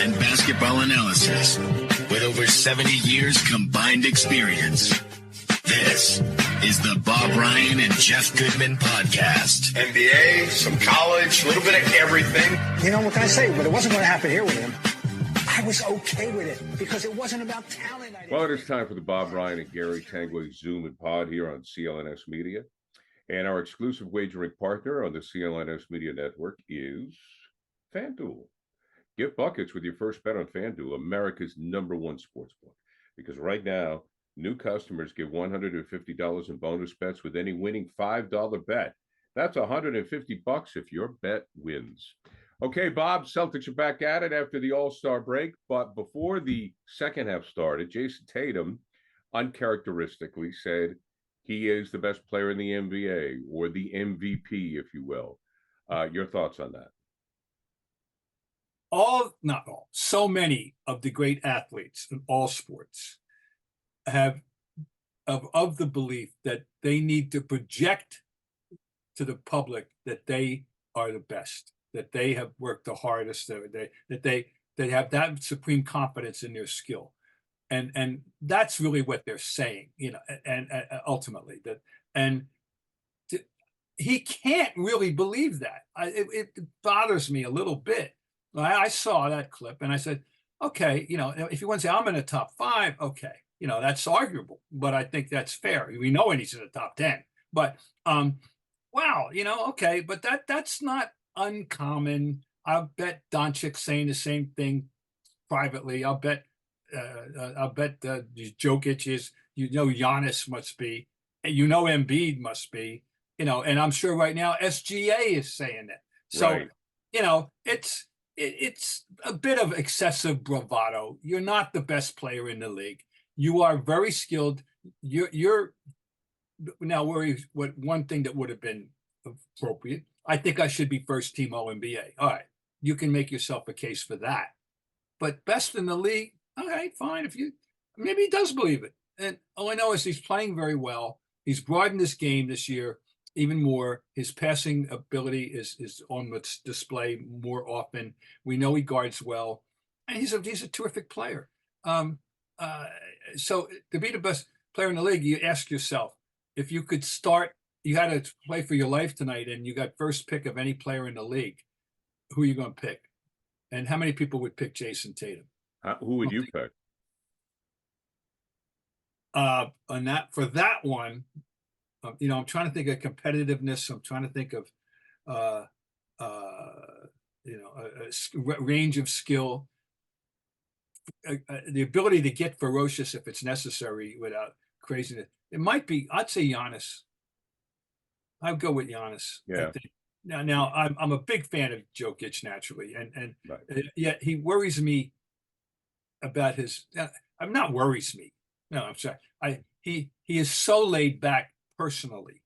and basketball analysis with over 70 years combined experience. This is the Bob Ryan and Jeff Goodman podcast. NBA, some college, a little bit of everything. You know, what can I say? But it wasn't going to happen here with him. I was okay with it because it wasn't about talent. Well, it is time for the Bob Ryan and Gary Tanguay Zoom and Pod here on CLNS Media. And our exclusive wagering partner on the CLNS Media Network is FanDuel. Get buckets with your first bet on FanDuel, America's #1 sportsbook. Because right now, new customers get $150 in bonus bets with any winning $5 bet. That's $150 if your bet wins. Okay, Bob, Celtics are back at it after the All-Star break. But before the second half started, Jayson Tatum uncharacteristically said he is the best player in the NBA, or the MVP, if you will. Your thoughts on that? Not all, so many of the great athletes in all sports have of the belief that they need to project to the public that they are the best, that they have worked the hardest, that they have that supreme confidence in their skill. And that's really what they're saying, you know, and ultimately that, he can't really believe that. It bothers me a little bit. I saw that clip and I said, okay, you know, if you want to say I'm in the top 5, okay, you know, that's arguable, but I think that's fair. We know when he's in the top 10, but wow, you know, okay, but that's not uncommon. I'll bet Doncic saying the same thing privately. I'll bet Jokic is, you know, Giannis must be, you know, Embiid must be, you know, and I'm sure right now SGA is saying that. So, right. You know, it's a bit of excessive bravado. You're not the best player in the league. You are very skilled. You're now worried. What one thing that would have been appropriate? I think I should be first team All-NBA. All right, you can make yourself a case for that. But best in the league, all right, fine. Maybe he does believe it. And all I know is he's playing very well. He's broadened his game this year even more. His passing ability is on display more often. We know he guards well, and he's a terrific player. So to be the best player in the league, you ask yourself, if you could start, you had to play for your life tonight, and you got first pick of any player in the league, who are you going to pick? And how many people would pick Jayson Tatum? Who would you pick? On that, for that one, you know, I'm trying to think of competitiveness. I'm trying to think of, you know, a range of skill, the ability to get ferocious if it's necessary without craziness. It might be, I'd say Giannis. I'd go with Giannis. Yeah. Now I'm a big fan of Jokic naturally, and right. Yet he worries me about his. I'm not worries me. No, I'm sorry. He is so laid back personally,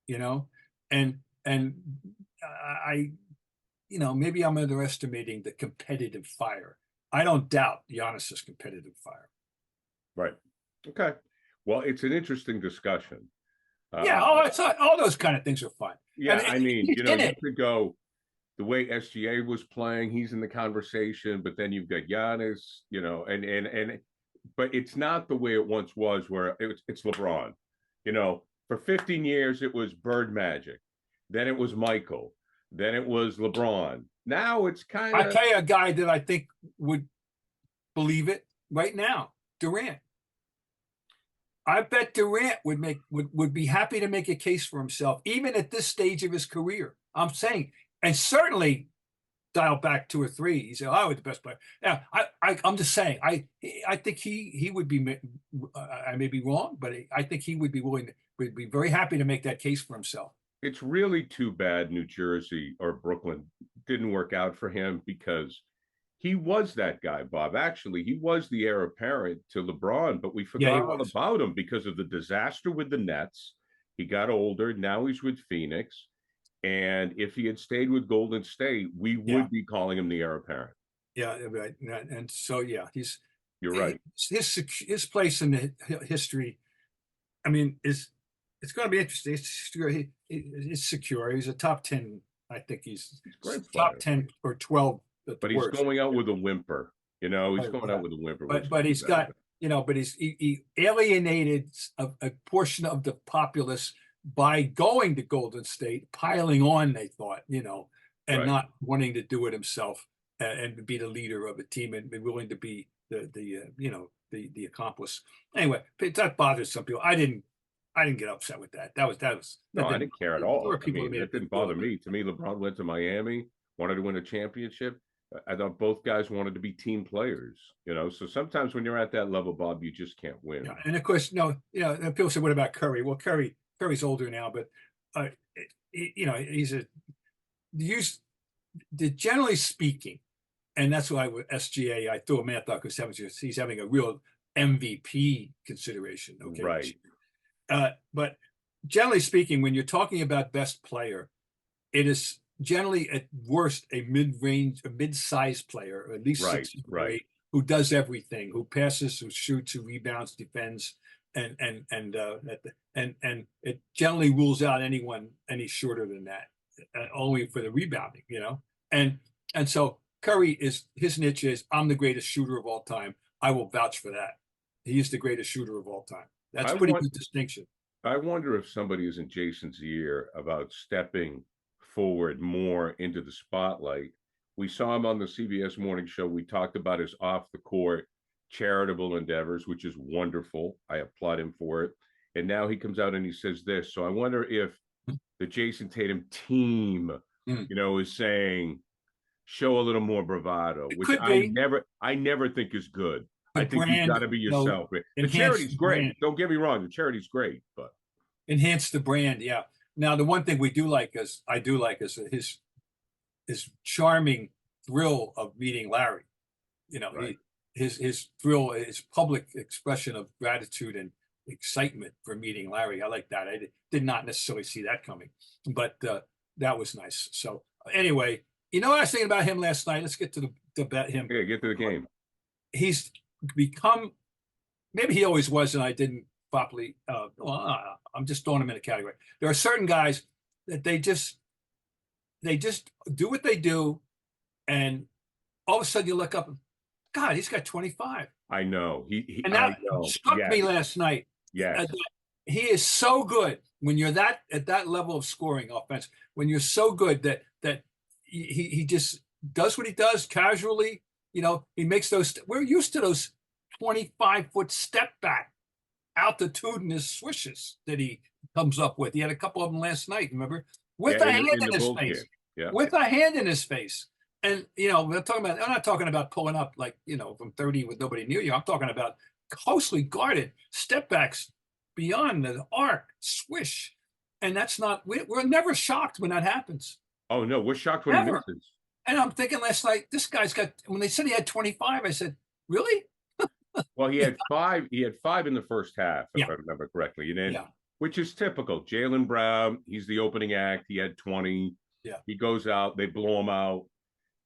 you know, and I, you know, maybe I'm underestimating the competitive fire. I don't doubt Giannis's competitive fire. Right. Okay. Well, it's an interesting discussion. Yeah. All those kind of things are fun. Yeah. I mean, you know, you could go the way SGA was playing. He's in the conversation, but then you've got Giannis, you know, and but it's not the way it once was, where it's LeBron. You know, for 15 years, it was Bird Magic. Then it was Michael. Then it was LeBron. Now it's kind of... I'll tell you a guy that I think would believe it right now, Durant. I bet Durant would be happy to make a case for himself, even at this stage of his career. I'm saying, and certainly dial back 2 or 3. He said, "I was the best player." Yeah, I'm just saying. I think he would be. I may be wrong, but I think he would be would be very happy to make that case for himself. It's really too bad New Jersey or Brooklyn didn't work out for him, because he was that guy, Bob. Actually, he was the heir apparent to LeBron, but we forgot all about him because of the disaster with the Nets. He got older. Now he's with Phoenix. And if he had stayed with Golden State, we would be calling him the heir apparent. Yeah, right. And so, yeah, you're right. His place in the history, I mean, it's going to be interesting. It's secure. He's a top 10. I think he's top 10 or 12 But he's going out with a whimper. He's going out with a whimper. But he's got, but he alienated a portion of the populace by going to Golden State, piling on, they thought, and not wanting to do it himself and be the leader of a team and be willing to be the accomplice. Anyway, that bothers some people. I didn't get upset with that. That I didn't care at all. It didn't bother me. To me, LeBron went to Miami, wanted to win a championship. I thought both guys wanted to be team players, so sometimes when you're at that level, Bob, you just can't win. Yeah. And of course, people say, what about Curry? Well, Curry's older now, but generally speaking, and that's why with SGA, I threw him out there because he's having a real MVP consideration. Okay. Right. But generally speaking, when you're talking about best player, it is generally at worst a mid-sized player, or at least 6 or 8, who does everything, who passes, who shoots, who rebounds, defends, and it generally rules out anyone any shorter than that, only for the rebounding, and so Curry his niche is, I'm the greatest shooter of all time. I will vouch for that. He is the greatest shooter of all time. That's a pretty good distinction. I wonder if somebody is in Jason's ear about stepping forward more into the spotlight. We saw him on the CBS morning show. We talked about his off the court charitable endeavors, which is wonderful. I applaud him for it. And now he comes out and he says this. So I wonder if the Jayson Tatum team, is saying, show a little more bravado, which I never think is good. I think you've got to be yourself. The charity's great. Brand. Don't get me wrong. The charity's great, but enhance the brand. Yeah. Now, the one thing I do like is his charming thrill of meeting Larry. His thrill, his public expression of gratitude and excitement for meeting Larry. I like that. I did not necessarily see that coming, but that was nice. So anyway, I was thinking about him last night. Let's get to him. Yeah, get to the game. He's become, maybe he always was, and I didn't properly. I'm just throwing him in a category. There are certain guys that they just do what they do, and all of a sudden you look up, God, he's got 25. I know. And that struck me last night. Yes. He is so good when you're at that level of scoring offense. When you're so good that he just does what he does casually. He makes those. We're used to those 25-foot step back altitudinous swishes that he comes up with. He had a couple of them last night. Remember, with a hand in his face. Yeah. With a hand in his face. And I'm not talking about pulling up like from 30 with nobody near you. I'm talking about closely guarded step backs beyond the arc, swish, and that's not. We're never shocked when that happens. Oh no, we're shocked when he misses. And I'm thinking last night, this guy's got. When they said he had 25, I said, really? Well, he had 5. He had 5 in the first half, if I remember correctly, and then which is typical. Jaylen Brown, he's the opening act. He had 20. Yeah, he goes out, they blow him out.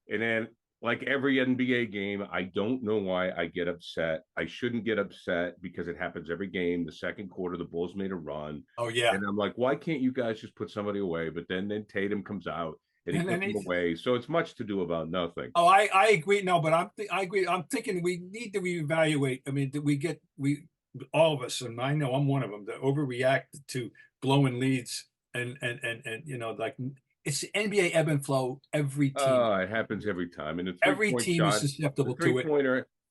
And then, like every NBA game, I don't know why I get upset. I shouldn't get upset because it happens every game. The second quarter, the Bulls made a run. Oh, yeah. And I'm like, why can't you guys just put somebody away? But then Tatum comes out and he puts him away. So it's much to do about nothing. Oh, I agree. No, but I agree. I'm thinking we need to reevaluate. I mean, all of us, and I know I'm one of them, that overreact to blowing leads and like. It's the NBA ebb and flow. Every team. It happens every time, and every team is susceptible to it.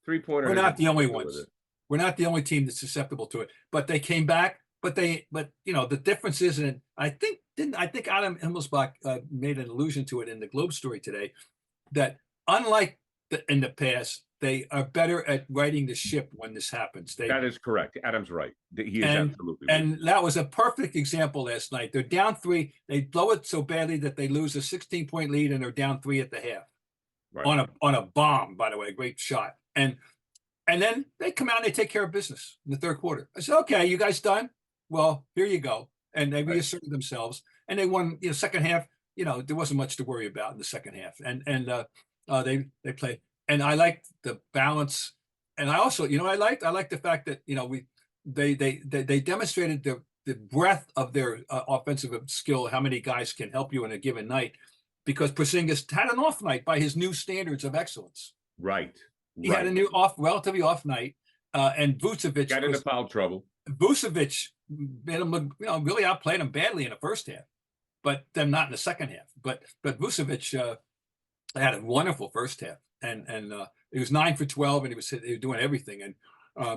Three-pointer. We're not the only ones. We're not the only team that's susceptible to it. But they came back. But the difference is, and I think Adam Himmelsbach made an allusion to it in the Globe story today, that unlike in the past, they are better at righting the ship when this happens. That is correct. Adam's right. He is absolutely right. And that was a perfect example last night. They're down 3. They blow it so badly that they lose a 16-point lead, and they're down 3 at the half. Right. On a bomb, by the way, a great shot. And then they come out and they take care of business in the third quarter. I said, okay, you guys done? Well, here you go. And they reasserted themselves, and they won. Second half. There wasn't much to worry about in the second half, and they played. And I liked the balance, and I also, I liked the fact that they demonstrated the breadth of their offensive skill, how many guys can help you in a given night, because Porzingis had an off night by his new standards of excellence. Right. He had a new relatively off night, and Vucevic got into foul trouble. Vucevic made him look, really outplayed him badly in the first half, but then not in the second half. But Vucevic had a wonderful first half, and he was 9 for 12, and he was doing everything. And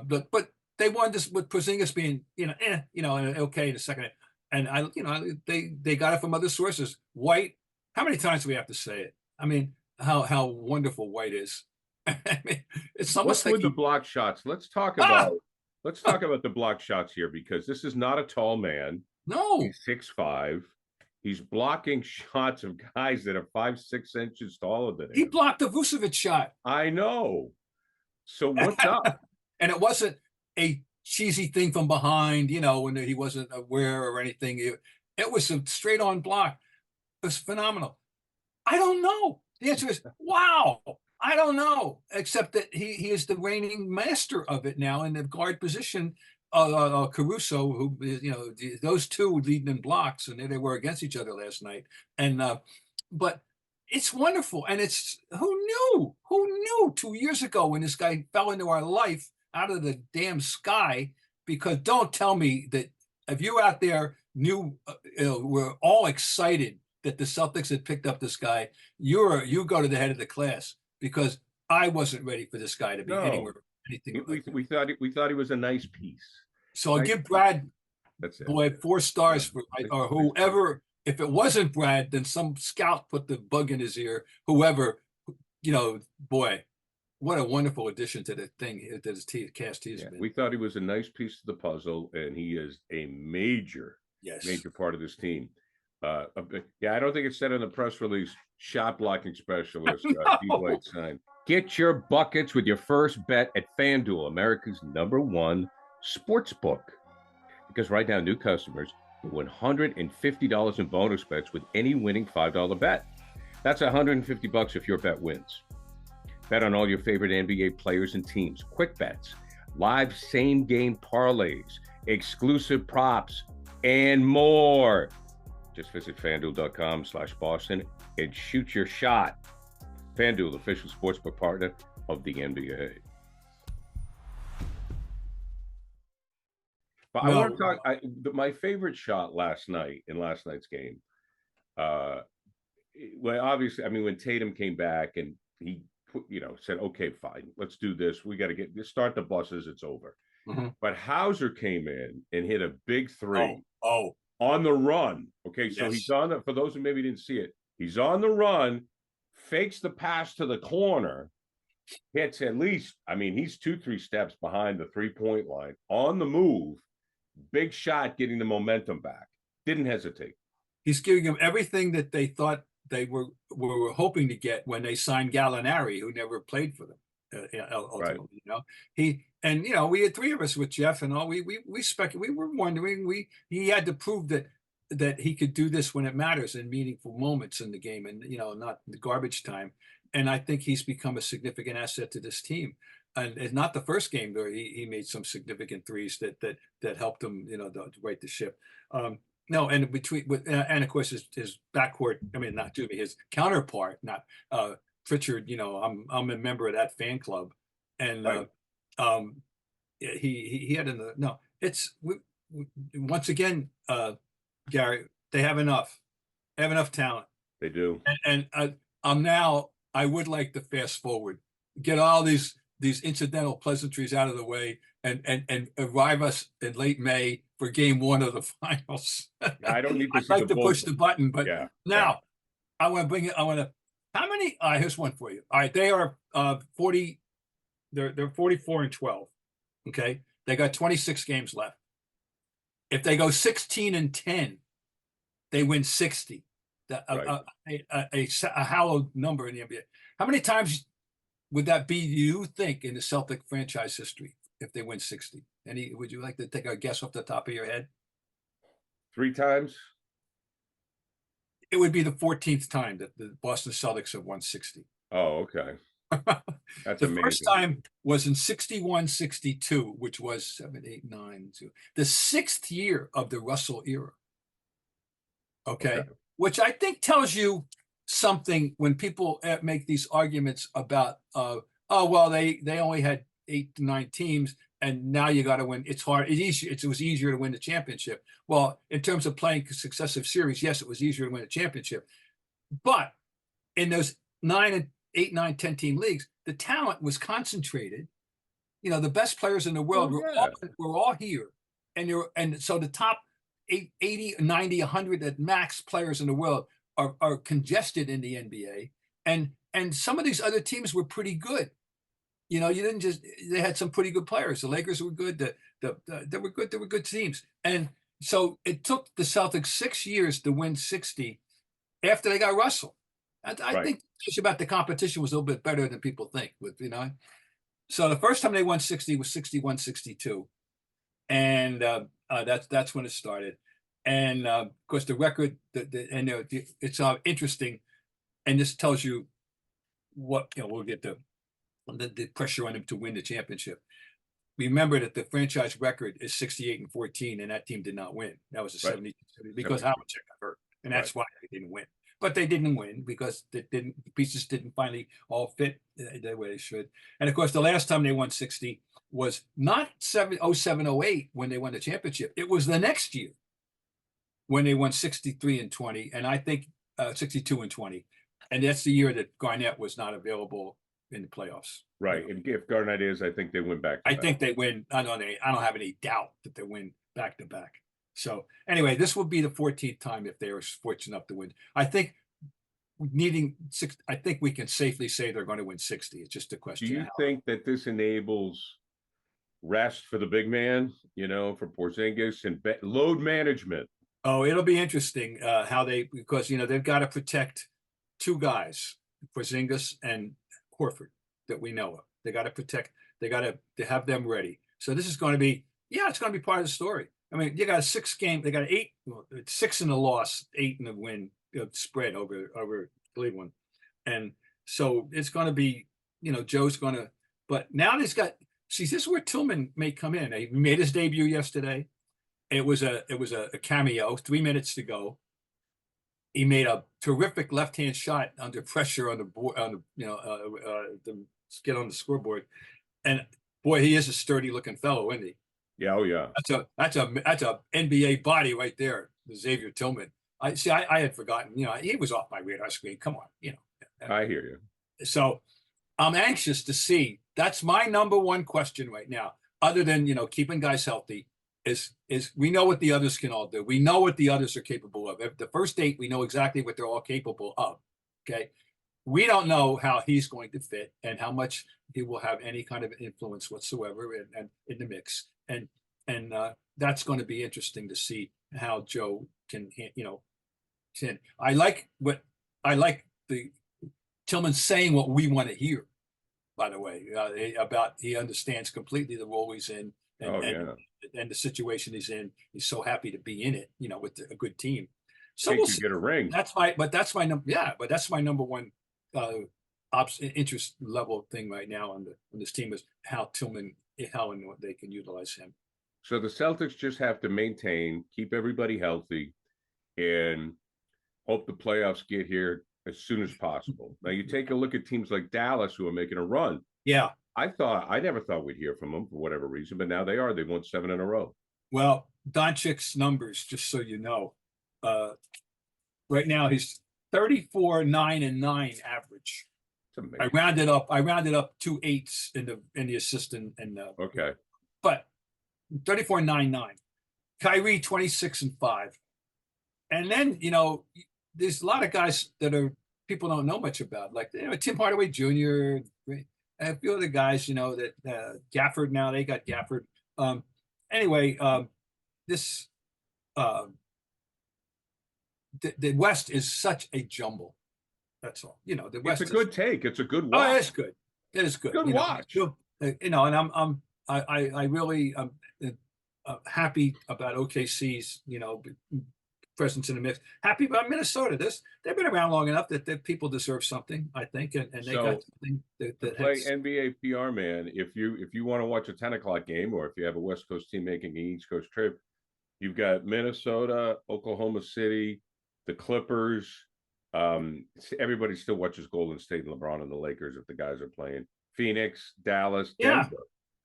but they wanted this with Porzingis being okay in the second half, and they got it from other sources. White, how many times do we have to say it? I mean, how wonderful White is. I mean, it's almost What's with the block shots? Let's talk about the block shots here, because this is not a tall man. No, he's 6'5". He's blocking shots of guys that are 5-6 inches taller than him. He blocked the Vucevic shot. I know. So what's up? And it wasn't a cheesy thing from behind, when he wasn't aware or anything. It was a straight on block. It was phenomenal. I don't know. The answer is wow. I don't know, except that he is the reigning master of it now in the guard position. Caruso, who those two leading in blocks, and they were against each other last night. And but it's wonderful, and it's who knew 2 years ago when this guy fell into our life out of the damn sky? Because don't tell me that if you out there knew, we're all excited that the Celtics had picked up this guy. You go to the head of the class, because I wasn't ready for this guy to be anywhere. Anything we thought he was a nice piece. So I'll give Brad, that's it. Boy, 4 stars for, or whoever. If it wasn't Brad, then some scout put the bug in his ear. Whoever, boy, what a wonderful addition to the thing that his cast he's been. We thought he was a nice piece of the puzzle, and he is a major part of this team. I don't think it said in the press release, shot blocking specialist, D-White signed. Get your buckets with your first bet at FanDuel, America's #1 sportsbook. Because right now, new customers get $150 in bonus bets with any winning $5 bet. That's $150 if your bet wins. Bet on all your favorite NBA players and teams, quick bets, live same-game parlays, exclusive props, and more. Just visit FanDuel.com/Boston and shoot your shot. FanDuel, official sportsbook partner of the NBA. But I want to talk. My favorite shot last night in last night's game. Well, obviously, when Tatum came back and he said, "Okay, fine, let's do this. We got to start the buses. It's over." Mm-hmm. But Hauser came in and hit a big three. On the run. Okay, so he's on the, for those who maybe didn't see it, he's on the run, fakes the pass to the corner, hits at least, he's 2-3 steps behind the 3-point line, on the move, big shot, getting the momentum back. Didn't hesitate. He's giving them everything that they thought they were hoping to get when they signed Gallinari, who never played for them. Ultimately, right. We had 3 of us with Jeff and all. We were wondering. He had to prove that he could do this when it matters in meaningful moments in the game, and not the garbage time. And I think he's become a significant asset to this team. And it's not the first game where he made some significant threes that helped him, to right the ship. No, and and of course his backcourt. His counterpart, not. Pritchard, I'm a member of that fan club, and he had once again, Gary, they have enough talent. They do, and I would like to fast forward, get all these incidental pleasantries out of the way, and arrive us in late May for Game 1 of the finals. I don't need to. I'd like to push the button, but now I want to bring it. I want to. How many? Here's one for you. All right, they are 40. They're 44-12. Okay, they got 26 games left. If they go 16-10, they win 60. A hallowed number in the NBA. How many times would that be? You think in the Celtic franchise history if they win 60? Would you like to take a guess off the top of your head? 3 times. It would be the 14th time that the Boston Celtics have won 60. Oh, okay. That's the amazing. First time was in 61-62, which was 7, 8, 9, 2. The 6th year of the Russell era. Okay. Which I think tells you something when people make these arguments about, oh, well, they only had 8 to 9 teams, and now you got to win. It's hard. It's easier. It was easier to win the championship. Well, in terms of playing successive series, yes, it was easier to win a championship. But in those 8, 9, 10 team leagues, the talent was concentrated. You know, the best players in the world were all here. And so the top 80, 90, 100 at max players in the world are congested in the NBA. And some of these other teams were pretty good. You know, they had some pretty good players. The Lakers were good. They were good. They were good teams. And so it took the Celtics 6 years to win 60 after they got Russell. I think about the competition was a little bit better than people think. You know, so the first time they won 60 was 61, 62. And that's when it started. And of course, the record, it's interesting. And this tells you what, we'll get the pressure on him to win the championship. Remember that the franchise record is 68-14, and that team did not win. That was a 70 because Hauser got hurt, and that's why they didn't win. But they didn't win because the pieces didn't finally all fit the way they should. And of course, the last time they won 60 was not 07-08 when they won the championship. It was the next year when they won 63-20, and I think 62-20. And that's the year that Garnett was not available in the playoffs. Right. And if Garnett is, I think they win back. I think they win. I don't have any doubt that they win back to back. So anyway, this will be the 14th time if they are fortunate enough to win. I think I think we can safely say they're going to win 60. It's just a question. Do you think that this enables rest for the big man, for Porzingis and load management? Oh, it'll be interesting because they've got to protect 2 guys, Porzingis and Horford, that we know of. They got to protect. They got to have them ready. So this is going to be, it's going to be part of the story. I mean, you got a 6 game. They got 6 in the loss, 8 in the win spread over Cleveland, and so it's going to be, Joe's going to. But now he's got. See, this is where Tillman may come in. He made his debut yesterday. It was a cameo. 3 minutes to go. He made a terrific left-hand shot under pressure on the board, to get on the scoreboard. And boy, he is a sturdy-looking fellow, isn't he? Yeah, oh yeah. That's a NBA body right there, Xavier Tillman. I had forgotten. He was off my radar screen. Come on, I hear you. So I'm anxious to see. That's my number one question right now, other than keeping guys healthy. Is we know what the others can all do. We know what the others are capable of. At the first 8, we know exactly what they're all capable of. Okay. We don't know how he's going to fit and how much he will have any kind of influence whatsoever and in the mix. And that's going to be interesting to see how Joe can, I like the Tillman saying what we want to hear, by the way, about he understands completely the role he's in. And the situation he's in. He's so happy to be in it, with a good team. So we'll get a ring. That's my number one interest level thing right now on this team is how and what they can utilize him. So the Celtics just have to keep everybody healthy, and hope the playoffs get here as soon as possible. Now you take a look at teams like Dallas who are making a run. Yeah. I never thought we'd hear from them for whatever reason, but now they are. They've won 7 in a row. Well, Doncic's numbers, just so you know, right now he's 34, 9, and 9 average. I rounded up 2 8s in the assist and okay. But 34, 9, 9. Kyrie 26 and 5. And then, there's a lot of guys that people don't know much about, like Tim Hardaway Jr., and a few other guys, that Gafford, now they got Gafford. Anyway, this the West is such a jumble. That's all. The West. It's a good take. It's a good watch. Oh, it's good. It is good. Good watch. And I really am happy about OKC's presence in the mix. Happy about Minnesota. They've been around long enough that people deserve something, I think, and they got something that play NBA PR man. If you want to watch a 10:00 game, or if you have a West Coast team making an East Coast trip, you've got Minnesota, Oklahoma City, the Clippers, Everybody still watches Golden State and LeBron and the Lakers if the guys are playing. Phoenix, Dallas, Yeah, Denver.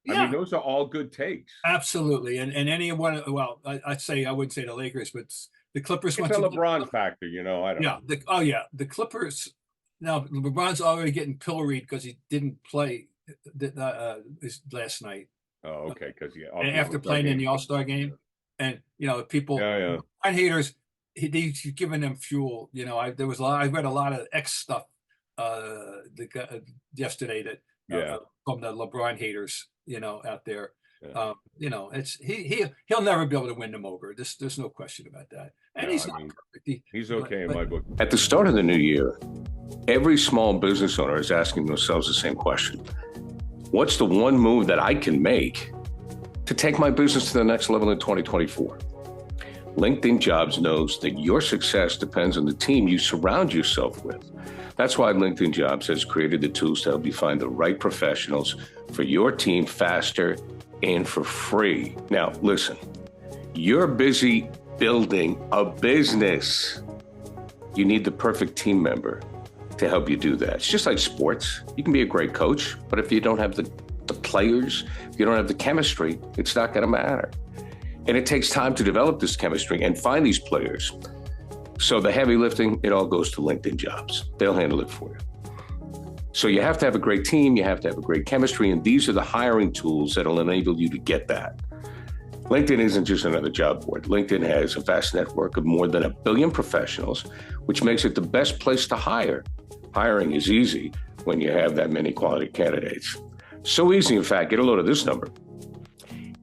I mean, yeah, those are all good takes. absolutely. And any one, well, I'd say I wouldn't say the Lakers, but the Clippers It's went a to LeBron factor, I don't yeah. The Clippers. Now LeBron's already getting pilloried because he didn't play last night. Oh, okay, because And after playing in the All-Star game, and people, Yeah. LeBron haters, he's giving them fuel. I read a lot of X stuff yesterday that Yeah. from the LeBron haters, out there. Yeah. It's he'll never be able to win them over. There's no question about that. And No, he's not perfect. He's okay in my book. At the start of the new year, every small business owner is asking themselves the same question. What's the one move that I can make to take my business to the next level in 2024? LinkedIn Jobs knows that your success depends on the team you surround yourself with. That's why LinkedIn Jobs has created the tools to help you find the right professionals for your team faster and for free. Now, listen, you're busy building a business. You need the perfect team member to help you do that. It's just like sports. You can be a great coach, but if you don't have the players, if you don't have the chemistry, it's not going to matter. And it takes time to develop this chemistry and find these players. So the heavy lifting, it all goes to LinkedIn Jobs. They'll handle it for you. So you have to have a great team, you have to have a great chemistry, and these are the hiring tools that'll enable you to get that. LinkedIn isn't just another job board. LinkedIn has a vast network of more than 1 billion professionals, which makes it the best place to hire. Hiring is easy when you have that many quality candidates. So easy, in fact, get a load of this number.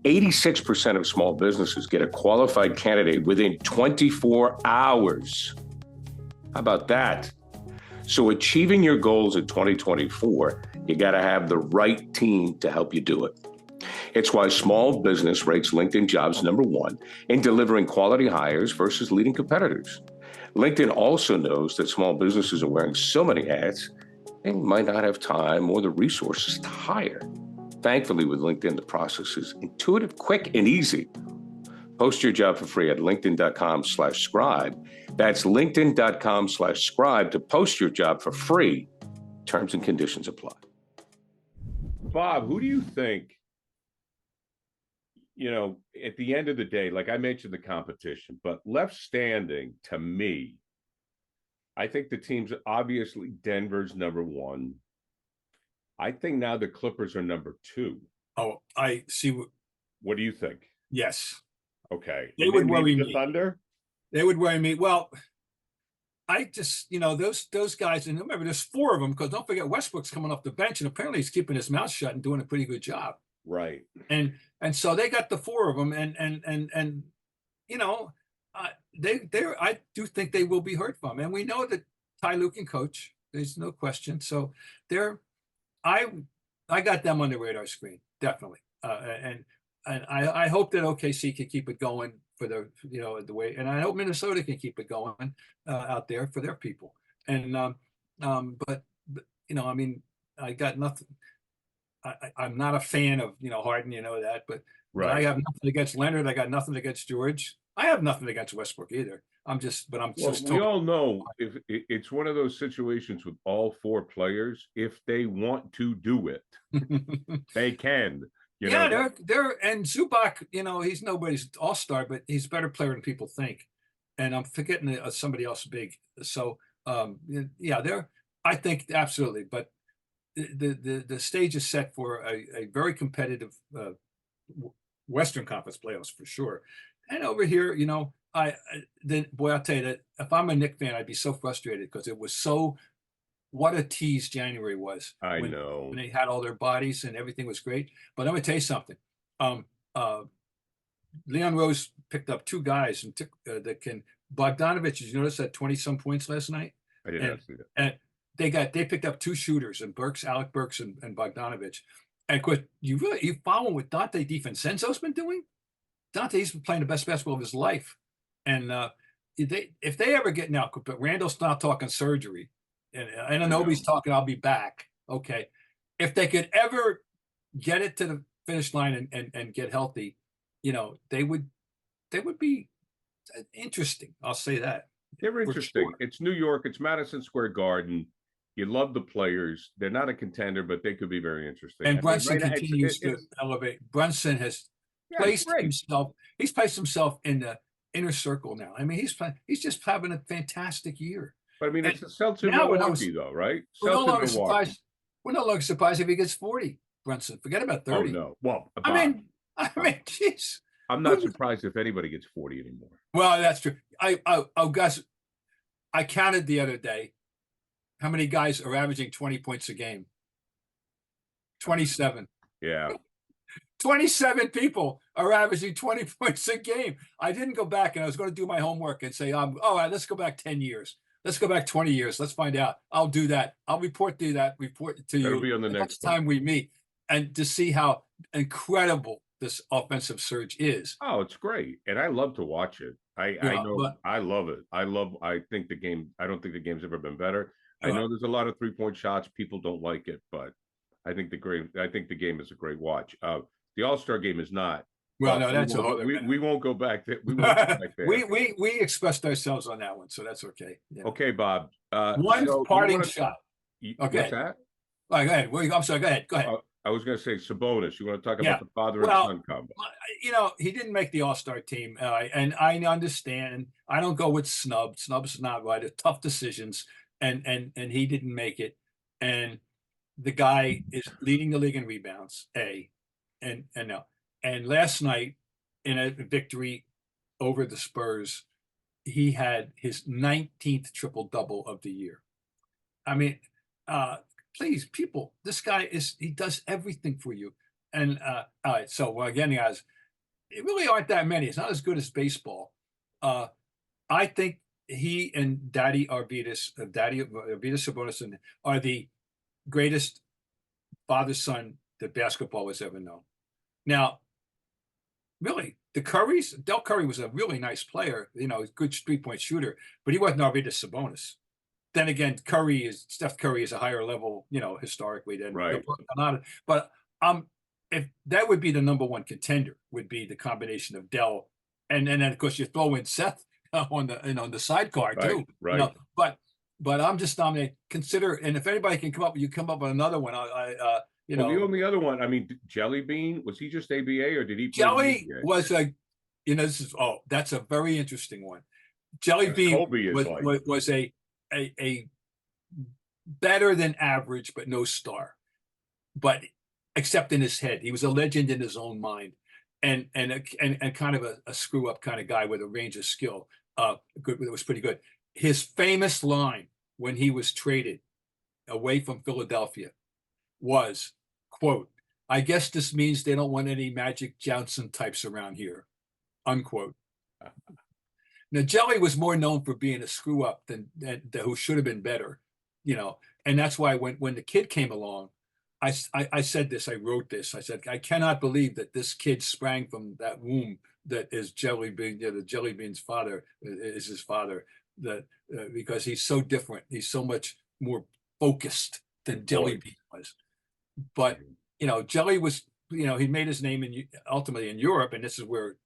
86% of small businesses get a qualified candidate within 24 hours. How about that? So achieving your goals in 2024, you got to have the right team to help you do it. It's why small business rates LinkedIn Jobs number 1 in delivering quality hires versus leading competitors. LinkedIn also knows that small businesses are wearing so many hats, they might not have time or the resources to hire. Thankfully, with LinkedIn, the process is intuitive, quick, and easy. Post your job for free at linkedin.com/scribe. That's linkedin.com/scribe to post your job for free. Terms and conditions apply. Bob, who do you think, at the end of the day, like I mentioned the competition, but left standing to me, I think the team's obviously Denver's number 1. I think now the Clippers are number 2. Oh, I see. What do you think? Yes. Okay. They would worry me. The Thunder? They would worry me. Well, I just, those guys, and remember, there's 4 of them, because don't forget Westbrook's coming off the bench, and apparently he's keeping his mouth shut and doing a pretty good job. Right. And so they got the 4 of them, and I do think they will be heard from, and we know that Ty Lue can coach. There's no question. So I got them on the radar screen, definitely. And I hope that OKC can keep it going for the way, and I hope Minnesota can keep it going out there for their people. And but I mean, I got nothing. I'm not a fan of Harden, that, but right. I have nothing against Leonard. I got nothing against George. I have nothing against Westbrook either. We all know if it's one of those situations with all 4 players, if they want to do it, they can. They're and Zubac, he's nobody's all-star, but he's a better player than people think. And I'm forgetting somebody else big. So I think absolutely, but the stage is set for a very competitive Western Conference playoffs for sure. And over here, I'll tell you that if I'm a Knicks fan, I'd be so frustrated because it was what a tease January was. I know. When they had all their bodies and everything was great. But I'm going to tell you something. Leon Rose picked up 2 guys and that can. Bogdanovich, did you notice that 20-some points last night? I did not see that. And they picked up 2 shooters, and Alec Burks and Bogdanovich. And of course, you follow what Dante DiVincenzo's been doing. Dante's been playing the best basketball of his life. And if they ever get now, but Randall's not talking surgery, and Anunoby's talking, I'll be back. Okay, if they could ever get it to the finish line and get healthy, they would be interesting. I'll say that. They're for interesting. sure. It's New York. It's Madison Square Garden. You love the players. They're not a contender, but they could be very interesting. And I mean, Brunson right now, continues to it's elevate. Brunson has yeah, it's great. he's placed himself in the inner circle now. I mean, he's just having a fantastic year. But I mean, And it's the Celtics in now Milwaukee, though, right? we're no Celtics in longer Milwaukee. surprised. We're no longer surprised if he gets 40, Brunson. Forget about Oh 30. no. Well, I Bob, mean, jeez. I'm not surprised if anybody gets 40 anymore. Well, that's true. Gus, I counted the other day how many guys are averaging 20 points a game. 27. Yeah. 27 people are averaging 20 points a game. I didn't go back, and I was going to do my homework and say, all right, let's go back 10 years. Let's go back 20 years. Let's find out. I'll do that. I'll report to you That'll be on the next time we meet, and to see how incredible this offensive surge is. Oh, it's great. And I love to watch it. I know I love it. I think the game, I don't think the game's ever been better. I know there's a lot of 3-point shots. People don't like it, but I think the game is a great watch. The All-Star game is not. Well, no, that's a whole we won't go back there. We won't go back there. we expressed ourselves on that one, so that's okay. Yeah. Okay, Bob. One parting shot. Okay. What's that? All right, go ahead. I'm sorry. Go ahead. I was going to say Sabonis. You want to talk about the father and son combo? He didn't make the All-Star team, and I understand. I don't go with snub. Snub's not right. It's tough decisions, and he didn't make it. And the guy is leading the league in rebounds. And last night, in a victory over the Spurs, he had his 19th triple-double of the year. I mean, please, people, this guy he does everything for you. And all right, so again, guys, it really aren't that many. It's not as good as baseball. I think he and Daddy Arvidas Sabonis are the greatest father-son that basketball has ever known. Now, really, the Currys, Del Curry was a really nice player, good 3-point shooter, but he wasn't Arvidas Sabonis. Then again, Steph Curry is a higher level, historically than right. But if that would be the number one contender, would be the combination of Dell, and then of course you throw in Seth on the sidecar too. Right. But I'm just nominating. Consider, and if anybody can come up with another one. The only other one, I mean, Jelly Bean, was he just ABA or did he? Jelly was that's a very interesting one. Jelly Bean was a better than average, but no star. But except in his head, he was a legend in his own mind, and kind of a screw up kind of guy with a range of skill. It was pretty good. His famous line when he was traded away from Philadelphia was, quote, "I guess this means they don't want any Magic Johnson types around here," unquote. Now, Jelly was more known for being a screw up than who should have been better, and that's why when the kid came along, I said this, I wrote this, I said, I cannot believe that this kid sprang from that womb that is Jelly Bean, the Jelly Bean's father is his father, because he's so different. He's so much more focused than Jelly Bean was. But, Jelly was, he made his name ultimately in Europe, and this is where,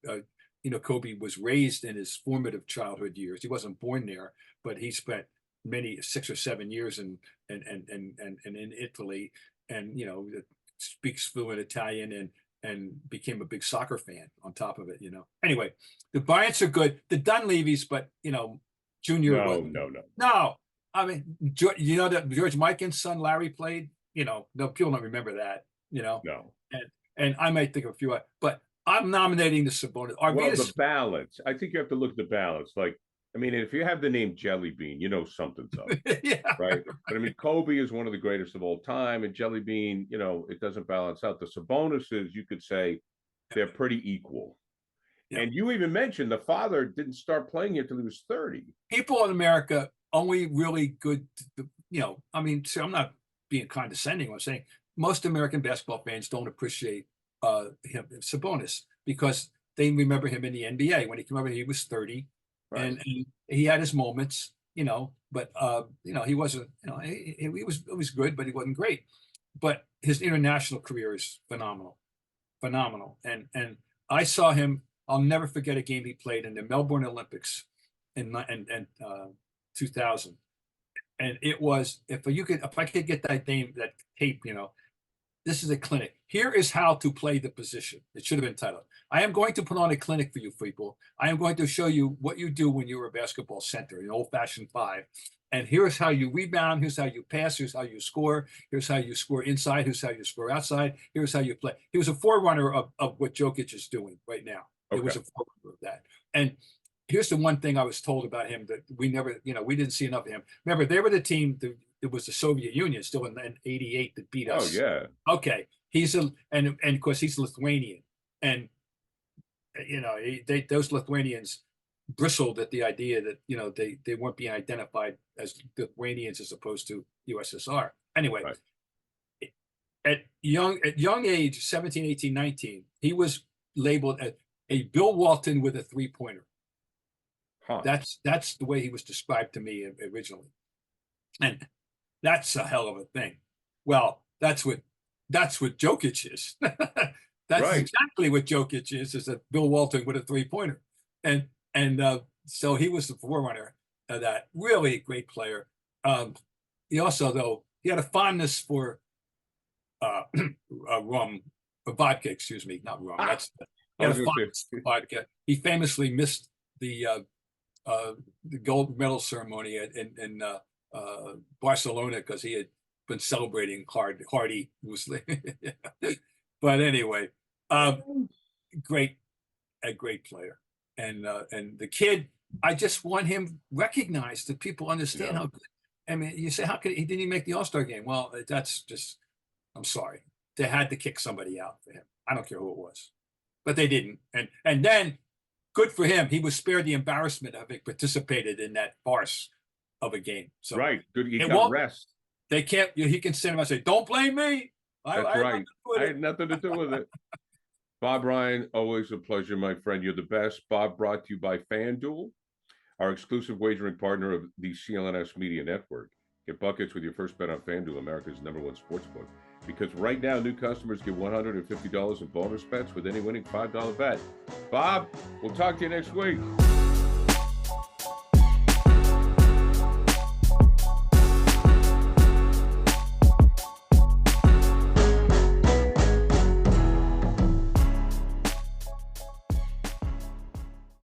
Kobe was raised in his formative childhood years. He wasn't born there, but he spent 6 or 7 years in Italy, and speaks fluent Italian and became a big soccer fan on top of it. Anyway, the Bryants are good. The Dunleavys, but Junior. No. I mean, that George Mikan's son Larry played. No, people don't remember that. No. And I might think of a few, but I'm nominating the Sabonis. The balance. I think you have to look at the balance. If you have the name Jelly Bean, something's up. Yeah. Right. But I mean, Kobe is one of the greatest of all time, and Jelly Bean, it doesn't balance out. The Sabonises, you could say, they're pretty equal. Yeah. And you even mentioned the father didn't start playing until he was 30. People in America only really good, so I'm not being condescending. I'm saying most American basketball fans don't appreciate him, Sabonis, because they remember him in the NBA. When he came over, he was 30. Right. And he had his moments, but he wasn't, he was good, but he wasn't great. But his international career is phenomenal. And I saw him. I'll never forget a game he played in the Melbourne Olympics. in 2000. And it was, if I could get that tape, this is a clinic. Here is how to play the position. It should have been titled, I am going to put on a clinic for you people. I am going to show you what you do when you're a basketball center, an old-fashioned five. And here's how you rebound. Here's how you pass. Here's how you score. Here's how you score inside. Here's how you score outside. Here's how you play. He was a forerunner of what Jokic is doing right now. Okay. It was a forerunner of that. And here's the one thing I was told about him that we never, we didn't see enough of him. Remember, they were the team that it was the Soviet Union still in '88 that beat us. Oh yeah. Okay. And of course he's Lithuanian, and those Lithuanians bristled at the idea that they weren't being identified as Lithuanians as opposed to USSR. Anyway, right. at young age, 17, 18, 19, he was labeled as a Bill Walton with a three-pointer. Huh. That's the way he was described to me originally, and that's a hell of a thing. Well, that's what Jokic is. That's right. Exactly what Jokic is a Bill Walton with a three-pointer, and so he was the forerunner of that. Really great player. He also, though, he had a fondness for rum, or vodka. Excuse me, not rum. He had a fondness for vodka. He famously missed the gold medal ceremony in Barcelona because he had been celebrating hardy loosely. But anyway, a great player, and the kid, I just want him recognized that people understand how good. I mean, you say, how could he didn't even make the All-Star game? Well, that's just, I'm sorry, they had to kick somebody out for him. I don't care who it was, but they didn't, and then. Good for him. He was spared the embarrassment of having participated in that farce of a game. So right, good. He got rest. They can't. He can stand up and say, "Don't blame me." That's right. I had nothing to do with it. Bob Ryan, always a pleasure, my friend. You're the best. Bob, brought to you by FanDuel, our exclusive wagering partner of the CLNS Media Network. Get buckets with your first bet on FanDuel, America's #1 sportsbook. Because right now, new customers get $150 in bonus bets with any winning $5 bet. Bob, we'll talk to you next week.